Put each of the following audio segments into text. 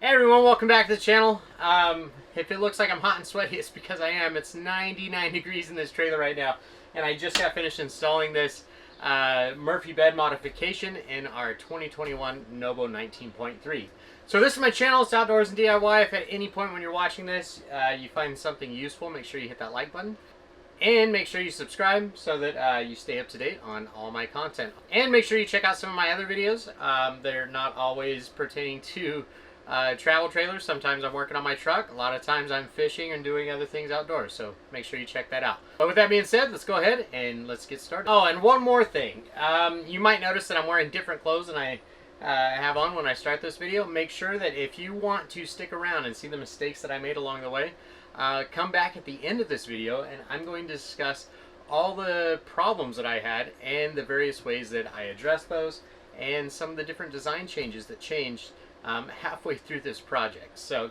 Hey everyone, welcome back to the channel. If it looks like I'm hot and sweaty, it's because I am. It's 99 degrees in this trailer right now, and I just got finished installing this Murphy bed modification in our 2021 NOBO 19.3. So this is my channel. It's Outdoors and DIY. If at any point when you're watching this you find something useful, make sure you hit that like button. And make sure you subscribe so that you stay up to date on all my content. And make sure you check out some of my other videos. They're not always pertaining to travel trailers. Sometimes I'm working on my truck. A lot of times I'm fishing and doing other things outdoors. So make sure you check that out. But with that being said, let's go ahead and let's get started. Oh, and one more thing. You might notice that I'm wearing different clothes than I have on when I start this video. Make sure that if you want to stick around and see the mistakes that I made along the way, come back at the end of this video and I'm going to discuss all the problems that I had and the various ways that I addressed those and some of the different design changes that changed halfway through this project. So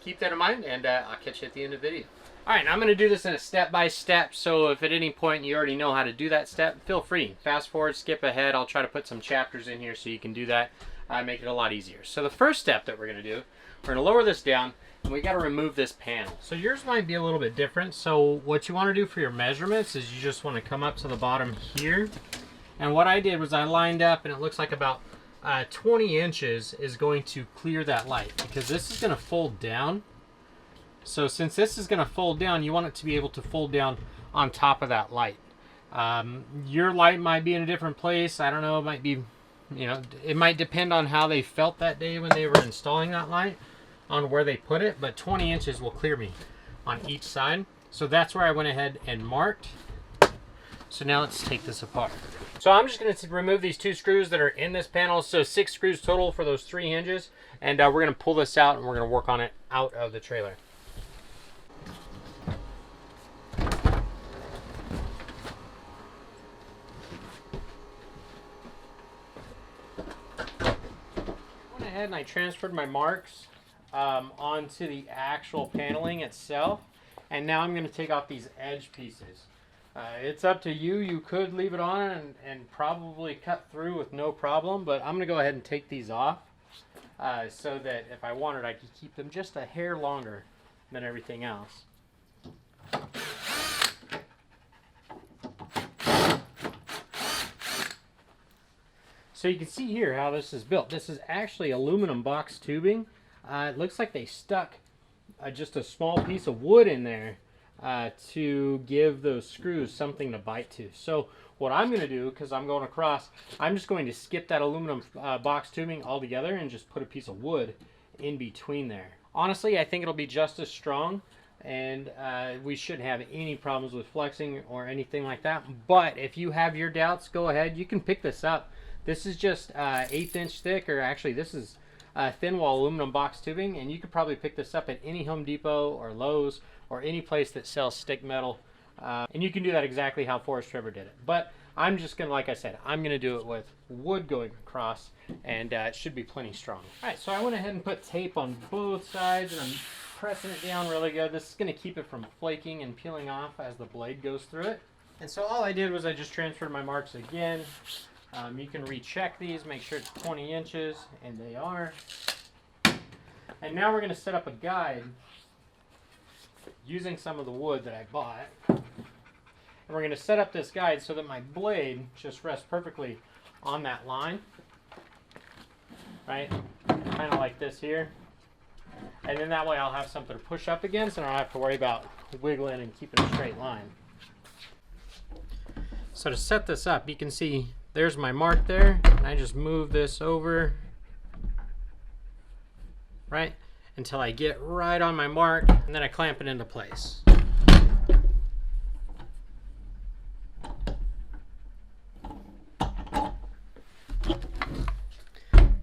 keep that in mind, and I'll catch you at the end of the video. Alright, I'm going to do this in a step-by-step, so if at any point you already know how to do that step, feel free. Fast forward, skip ahead. I'll try to put some chapters in here so you can do that. Make it a lot easier. So the first step that we're going to do, we're going to lower this down, and we got to remove this panel. So yours might be a little bit different. So what you want to do for your measurements is you just want to come up to the bottom here. And what I did was I lined up, and it looks like about 20 inches is going to clear that light, because this is going to fold down. So since this is going to fold down, you want it to be able to fold down on top of that light. Your light might be in a different place. I don't know. It might be, you know, it might depend on how they felt that day when they were installing that light, on where they put it. But 20 inches will clear me on each side. So that's where I went ahead and marked. So now let's take this apart. So I'm just going to remove these 2 screws that are in this panel. So 6 screws total for those 3 hinges. And we're going to pull this out and we're going to work on it out of the trailer. I went ahead and I transferred my marks onto the actual paneling itself. And now I'm going to take off these edge pieces. It's up to you. You could leave it on and probably cut through with no problem, but I'm going to go ahead and take these off so that if I wanted, I could keep them just a hair longer than everything else. So you can see here how this is built. This is actually aluminum box tubing. It looks like they stuck just a small piece of wood in there to give those screws something to bite to. So what I'm going to do, because I'm going across, I'm just going to skip that aluminum box tubing altogether and just put a piece of wood in between there. Honestly, I think it'll be just as strong, and we shouldn't have any problems with flexing or anything like that. But if you have your doubts, go ahead. You can pick this up. This is just 1/8 inch thick, or actually this is thin wall aluminum box tubing, and you could probably pick this up at any Home Depot or Lowe's or any place that sells stick metal, and you can do that exactly how Forest River did it. But I'm just gonna, like I said, I'm gonna do it with wood going across, and it should be plenty strong. All right, so I went ahead and put tape on both sides, and I'm pressing it down really good. This is gonna keep it from flaking and peeling off as the blade goes through it. And so all I did was I just transferred my marks again. You can recheck these, make sure it's 20 inches, and they are. And now we're going to set up a guide using some of the wood that I bought. And we're going to set up this guide so that my blade just rests perfectly on that line. Right? Kind of like this here. And then that way I'll have something to push up against, and I don't have to worry about wiggling and keeping a straight line. So to set this up, you can see there's my mark there, and I just move this over, right, until I get right on my mark, and then I clamp it into place.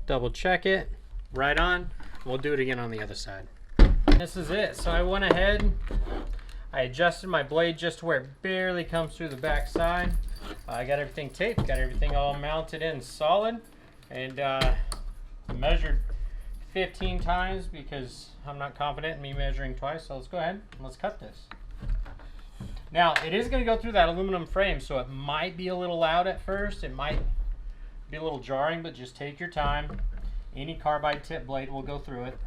Double check it, right on. We'll do it again on the other side. This is it. So I went ahead, I adjusted my blade just to where it barely comes through the back side. I got everything taped, got everything all mounted in solid, and measured 15 times because I'm not confident in me measuring twice. So let's go ahead and let's cut this. Now it is going to go through that aluminum frame, so it might be a little loud at first. It might be a little jarring, but just take your time. Any carbide tip blade will go through it.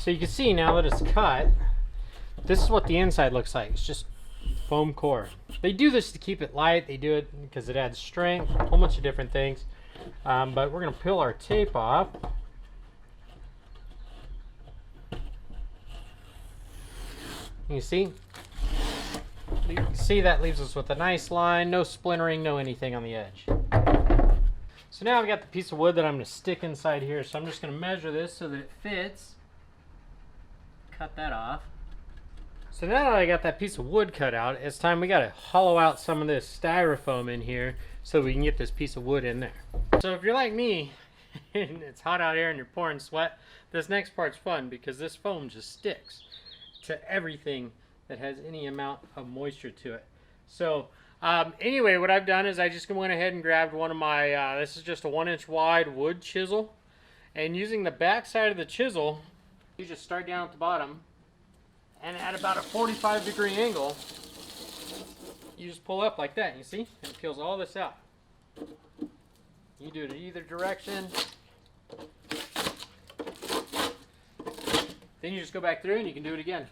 So you can see now that it's cut, this is what the inside looks like. It's just foam core. They do this to keep it light. They do it because it adds strength, a whole bunch of different things. But we're going to peel our tape off. You see that leaves us with a nice line, no splintering, no anything on the edge. So now I've got the piece of wood that I'm going to stick inside here. So I'm just going to measure this so that it fits. Cut that off. So now that I got that piece of wood cut out, it's time we got to hollow out some of this styrofoam in here so we can get this piece of wood in there. So if you're like me and it's hot out here and you're pouring sweat, this next part's fun because this foam just sticks to everything that has any amount of moisture to it. So anyway, what I've done is I just went ahead and grabbed one of my, this is just a 1-inch wide wood chisel, and using the back side of the chisel, you just start down at the bottom, and at about a 45-degree angle, you just pull up like that, you see? And it peels all this out. You do it in either direction. Then you just go back through and you can do it again.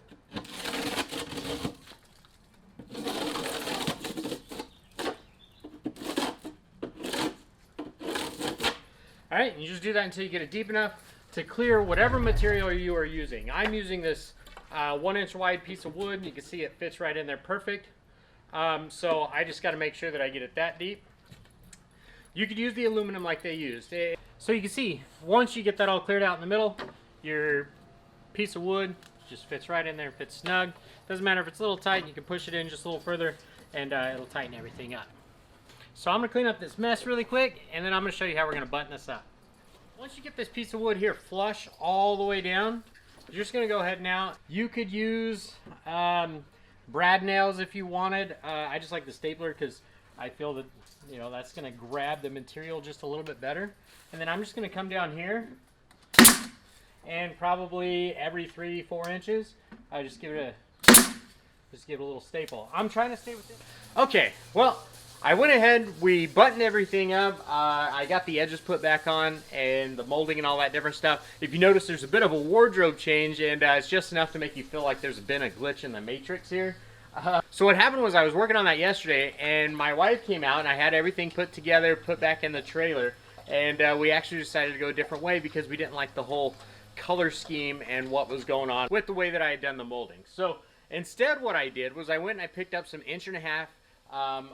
Alright, you just do that until you get it deep enough to clear whatever material you are using. I'm using this 1-inch wide piece of wood. You can see it fits right in there perfect. So I just got to make sure that I get it that deep. You could use the aluminum like they used. So you can see, once you get that all cleared out in the middle, your piece of wood just fits right in there, fits snug. Doesn't matter if it's a little tight, you can push it in just a little further and it'll tighten everything up. So I'm going to clean up this mess really quick, and then I'm going to show you how we're going to button this up. Once you get this piece of wood here flush all the way down, you're just going to go ahead now. You could use brad nails if you wanted. I just like the stapler because I feel that, you know, that's going to grab the material just a little bit better. And then I'm just going to come down here and probably every 3-4 inches, I just give it a little staple. I'm trying to stay with it. Okay, well, I went ahead, we buttoned everything up, I got the edges put back on and the molding and all that different stuff. If you notice, there's a bit of a wardrobe change, and it's just enough to make you feel like there's been a glitch in the matrix here. So what happened was I was working on that yesterday, and my wife came out and I had everything put together, put back in the trailer, and we actually decided to go a different way because we didn't like the whole color scheme and what was going on with the way that I had done the molding. So instead what I did was I went and I picked up some 1.5-inch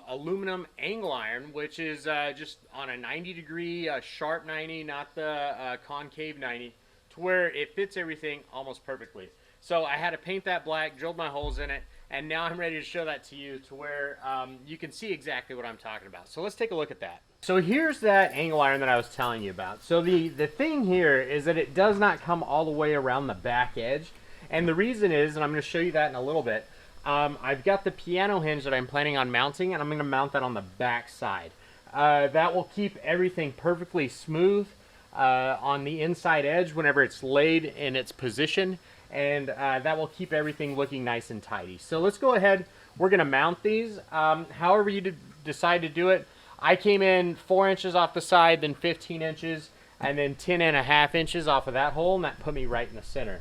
aluminum angle iron, which is just on a 90-degree sharp 90, not the concave 90, to where it fits everything almost perfectly. So I had to paint that black, drilled my holes in it, and now I'm ready to show that to you to where you can see exactly what I'm talking about. So let's take a look at that. So here's that angle iron that I was telling you about. So the thing here is that it does not come all the way around the back edge, and the reason is, and I'm going to show you that in a little bit, I've got the piano hinge that I'm planning on mounting, and I'm going to mount that on the back side. That will keep everything perfectly smooth on the inside edge whenever it's laid in its position, and that will keep everything looking nice and tidy. So let's go ahead. We're going to mount these. However you decide to do it, I came in 4 inches off the side, then 15 inches, and then 10.5 inches off of that hole, and that put me right in the center.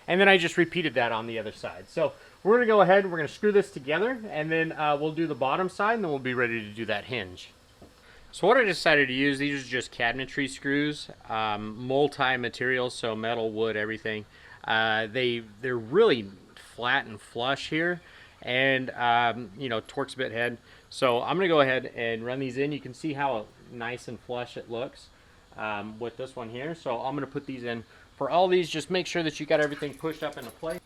And then I just repeated that on the other side. So we're going to go ahead and we're going to screw this together, and then we'll do the bottom side, and then we'll be ready to do that hinge. So what I decided to use, these are just cabinetry screws, multi-materials, so metal, wood, everything. They're really flat and flush here, and you know, Torx bit head. So I'm going to go ahead and run these in. You can see how nice and flush it looks with this one here. So I'm going to put these in. For all these, just make sure that you got everything pushed up into place.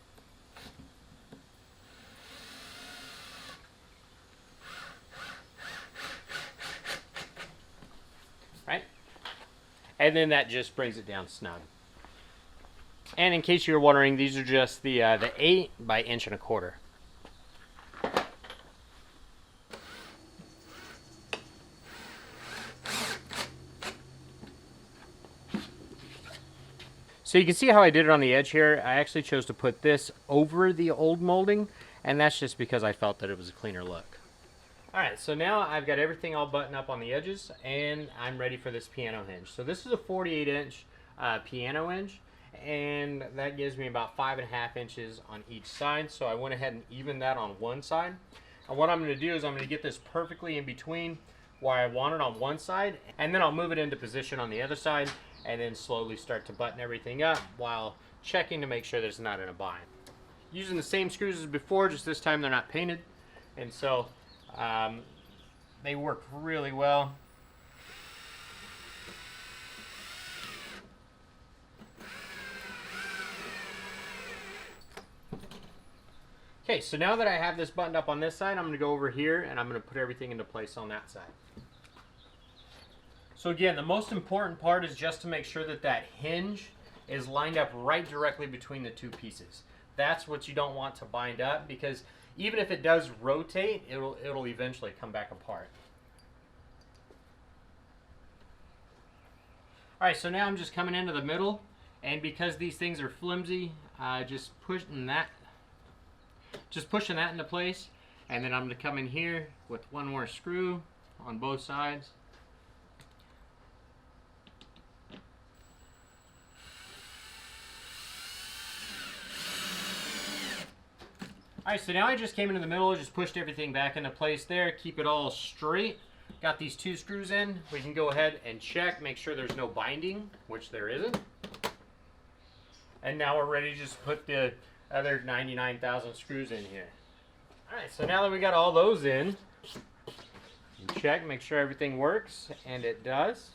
Right? And then that just brings it down snug. And in case you were wondering, these are just the 8 by 1.25 inches. So you can see how I did it on the edge here. I actually chose to put this over the old molding, and that's just because I felt that it was a cleaner look. Alright, so now I've got everything all buttoned up on the edges, and I'm ready for this piano hinge. So this is a 48-inch piano hinge, and that gives me about 5.5 inches on each side. So I went ahead and evened that on one side. And what I'm going to do is I'm going to get this perfectly in between where I want it on one side, and then I'll move it into position on the other side, and then slowly start to button everything up while checking to make sure that it's not in a bind. Using the same screws as before, just this time they're not painted, and so they work really well. Okay, so now that I have this buttoned up on this side, I'm going to go over here and I'm going to put everything into place on that side. So again, the most important part is just to make sure that that hinge is lined up right directly between the two pieces. That's what you don't want to bind up, because even if it does rotate, it'll eventually come back apart. Alright, so now I'm just coming into the middle, and because these things are flimsy, just pushing that into place, and then I'm going to come in here with one more screw on both sides. Alright, so now I just came into the middle, just pushed everything back into place there, keep it all straight. Got these two screws in. We can go ahead and check, make sure there's no binding, which there isn't. And now we're ready to just put the other 99,000 screws in here. Alright, so now that we got all those in, check, make sure everything works, and it does.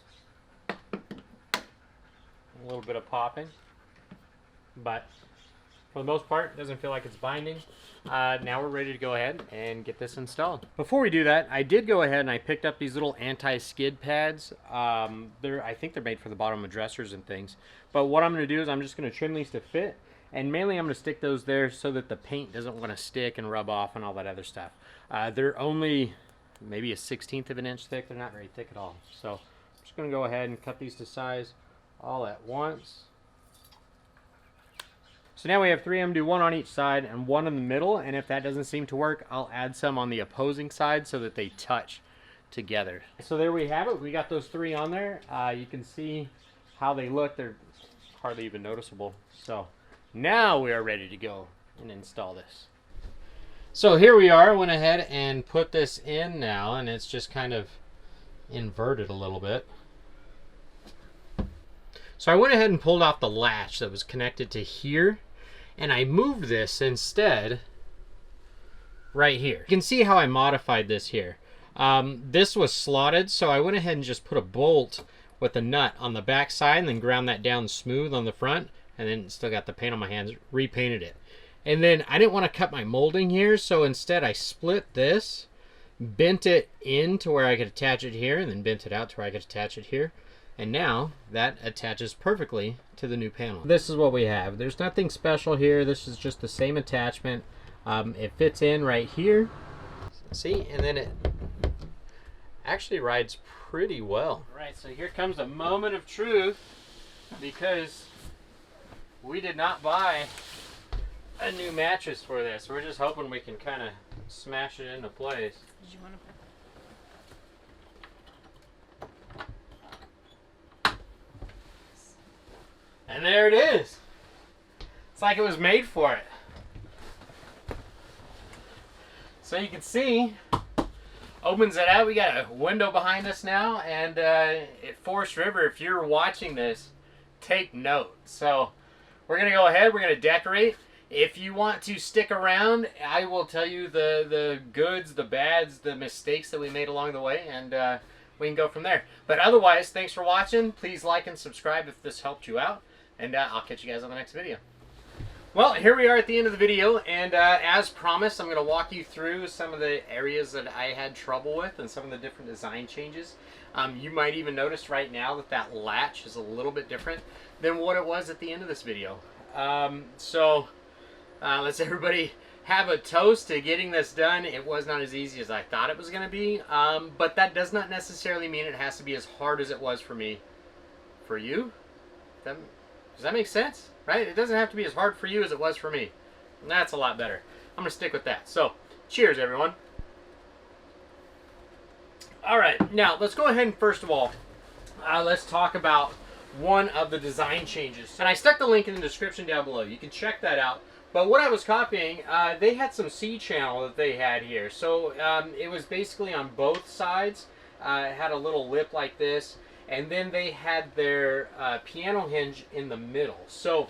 A little bit of popping, but for the most part, it doesn't feel like it's binding. Now we're ready to go ahead and get this installed. Before we do that, I did go ahead and I picked up these little anti-skid pads. I think they're made for the bottom of dressers and things. But what I'm going to do is I'm just going to trim these to fit. And mainly I'm going to stick those there so that the paint doesn't want to stick and rub off and all that other stuff. They're only maybe a 1/16 of an inch thick. They're not very thick at all. So I'm just going to go ahead and cut these to size all at once. So now we have three. I'm going to do one on each side and one in the middle, and if that doesn't seem to work, I'll add some on the opposing side so that they touch together. So there we have it. We got those three on there. You can see how they look. They're hardly even noticeable. So now we are ready to go and install this. So here we are. I went ahead and put this in now, and it's just kind of inverted a little bit. So I went ahead and pulled off the latch that was connected to here, and I moved this instead right here. You can see how I modified this here. This was slotted, so I went ahead and just put a bolt with a nut on the back side and then ground that down smooth on the front, and then still got the paint on my hands, repainted it. And then I didn't want to cut my molding here, so instead I split this, bent it in to where I could attach it here, and then bent it out to where I could attach it here. And now that attaches perfectly to the new panel. This is what we have. There's nothing special here. This is just the same attachment. It fits in right here. See, and then it actually rides pretty well. Right, so here comes a moment of truth, because we did not buy a new mattress for this. We're just hoping we can kind of smash it into place. Did you want to? And there it is. It's like it was made for it. So you can see, opens it out. We got a window behind us now, and at Forest River, if you're watching this, take note. So we're gonna go ahead, we're gonna decorate. If you want to stick around, I will tell you the goods, the bads, the mistakes that we made along the way, and we can go from there. But otherwise, thanks for watching. Please like and subscribe if this helped you out. And I'll catch you guys on the next video. Well, here we are at the end of the video, and as promised, I'm going to walk you through some of the areas that I had trouble with and some of the different design changes. You might even notice right now that that latch is a little bit different than what it was at the end of this video. Let's everybody have a toast to getting this done. It was not as easy as I thought it was going to be, but that does not necessarily mean it has to be as hard as it was for me. For you? Does that make sense? Right? It doesn't have to be as hard for you as it was for me. And that's a lot better. I'm going to stick with that. So, cheers, everyone. All right, now let's go ahead and first of all, let's talk about one of the design changes. And I stuck the link in the description down below. You can check that out. But what I was copying, they had some C-channel that they had here. So it was basically on both sides. It had a little lip like this. And then they had their piano hinge in the middle. So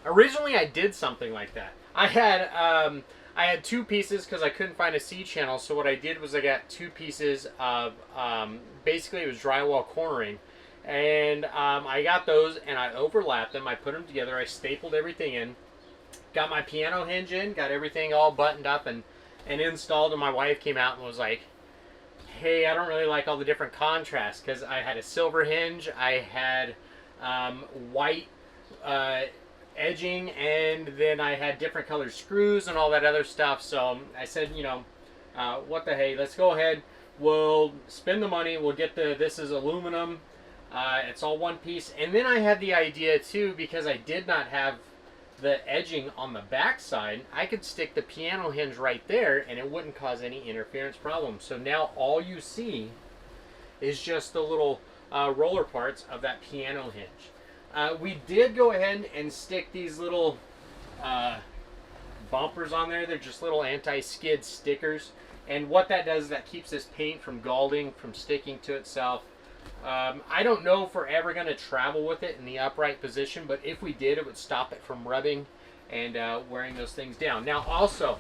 originally I did something like that. I had two pieces because I couldn't find a C-channel. So what I did was I got two pieces of, basically it was drywall cornering. And I got those and I overlapped them. I put them together. I stapled everything in. Got my piano hinge in. Got everything all buttoned up and installed. And my wife came out and was like, hey, I don't really like all the different contrasts. Because I had a silver hinge. I had white edging. And then I had different colored screws and all that other stuff. So I said, you know, what the hey, let's go ahead. We'll spend the money. We'll get this is aluminum. It's all one piece. And then I had the idea too, because I did not have the edging on the back side, I could stick the piano hinge right there and it wouldn't cause any interference problems. So now all you see is just the little roller parts of that piano hinge. We did go ahead and stick these little bumpers on there. They're just little anti-skid stickers. And what that does is that keeps this paint from galding, from sticking to itself. I don't know if we're ever going to travel with it in the upright position, but if we did, it would stop it from rubbing and wearing those things down. Now also,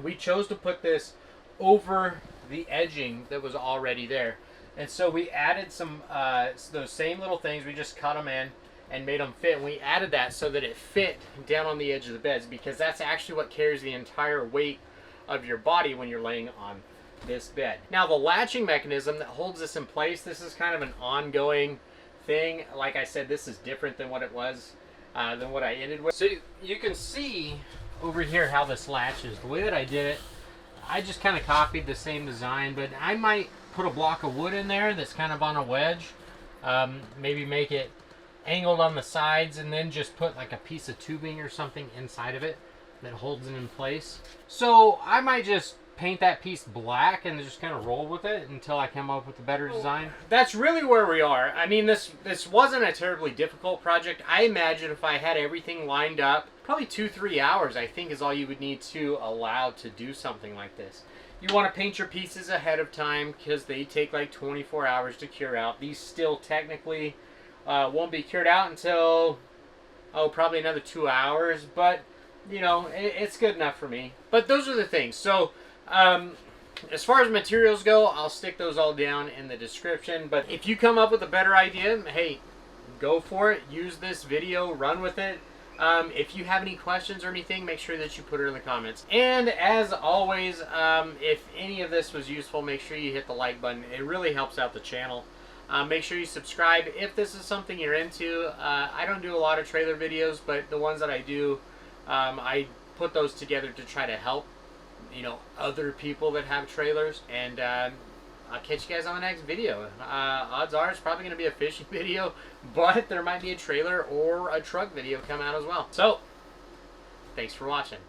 we chose to put this over the edging that was already there. And so we added some, those same little things, we just cut them in and made them fit. And we added that so that it fit down on the edge of the beds, because that's actually what carries the entire weight of your body when you're laying on this bed. Now the latching mechanism that holds this in place, this is kind of an ongoing thing. Like I said, this is different than what it was, than what I ended with. So you can see over here how this latches. The way that I did it, I just kind of copied the same design, but I might put a block of wood in there that's kind of on a wedge. Maybe make it angled on the sides and then just put like a piece of tubing or something inside of it that holds it in place. So I might just paint that piece black and just kind of roll with it until I come up with a better design. That's really where we are. I mean, this wasn't a terribly difficult project. I imagine if I had everything lined up, probably 2-3 hours I think is all you would need to allow to do something like this. You want to paint your pieces ahead of time because they take like 24 hours to cure out. These still technically won't be cured out until, oh, probably another 2 hours, but you know, it's good enough for me. But those are the things. So as far as materials go, I'll stick those all down in the description. But if you come up with a better idea, hey, go for it. Use this video, run with it. If you have any questions or anything, make sure that you put it in the comments. And as always, if any of this was useful, make sure you hit the like button. It really helps out the channel. Make sure you subscribe if this is something you're into. I don't do a lot of trailer videos, but the ones that I do, I put those together to try to help, you know, other people that have trailers. And I'll catch you guys on the next video. Odds are it's probably going to be a fishing video, but there might be a trailer or a truck video come out as well. So, thanks for watching.